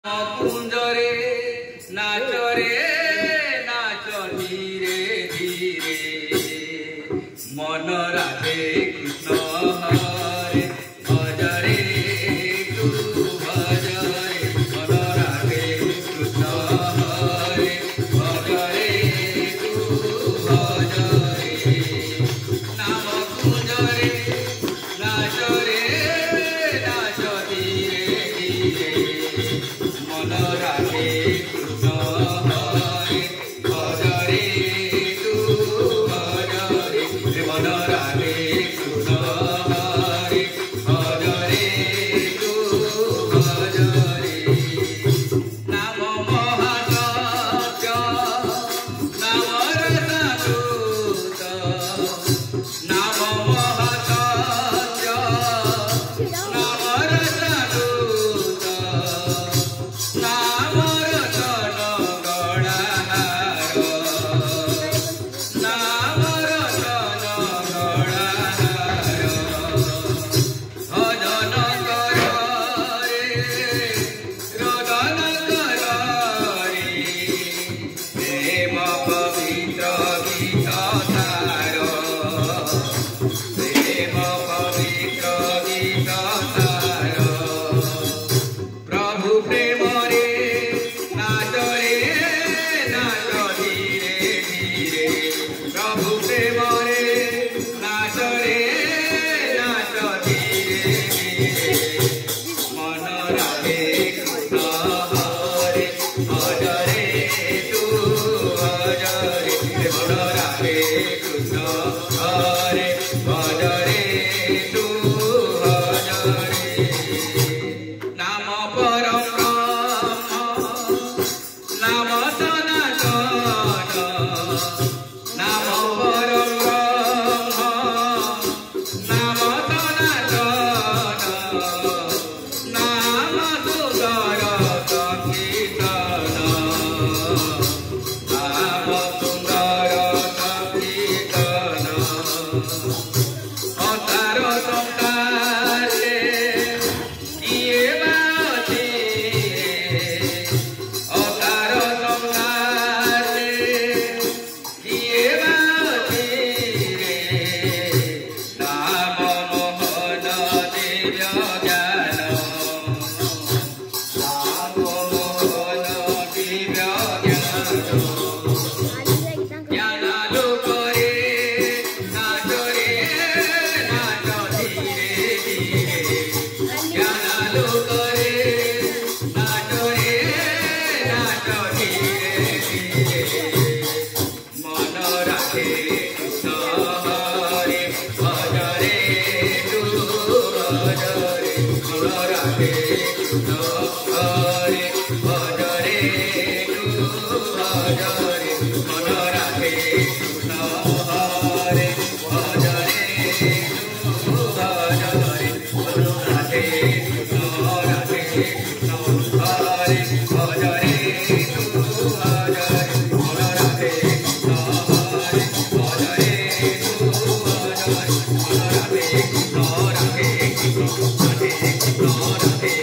कुंजरे नाचरे नाच धीरे धीरे मन राधे कृष्ण हरे भजरे तू भजरे मन राधे कृष्ण हरे भजरे तू भजरे नाम कुंजरे नाचरे नाच धीरे धीरे मन राधे कृष्ण हरे भजरे तू भजरे मन राधे कृष्ण हरे भजरे तू भजरे नाम महासत्य नाम रसामृत नाम महासत्य नाम रसामृत नाम रतन गणाहार नाम रतन गणाहार भजन कर रे रोदन कर रे प्रेम पवित्र गीत सार प्रेम पवित्र गीत सार प्रभु प्रेम रे नाच धीरे धीरे प्रभु प्रेम रे नाच धीरे धीरे मन राधे कृष्ण हरे भजरे तू भजरे मन राधे कृष्ण हरे भजरे तू भजरे नाम परम ब्रह्म नाम सनातन नाम परम ब्रह्म नाम सनातन नाम सुंदर संकीर्तन नाम सुंदर संकीर्तन अवतार संसारे किए बाती अवतार संसारे किए बाती नाम मोहन दिव्य ज्ञान नाम मोहन दिव्य ज्ञान लोक रे नाच धीरे धीरे ज्ञान लोक रे नाच धीरे धीरे मन राधे कृष्ण हरे भजरे तू भजरे मन राधे कृष्ण हरे भजरे तू भजरे मन राधे कृष्ण हरे भजरे तू भजरे मन राधे कृष्ण हरे भजरे तू भजरे मन राधे कृष्ण हरे भजरे तू भजरे मन राधे कृष्ण राधे कृष्ण राधे कृष्ण राधे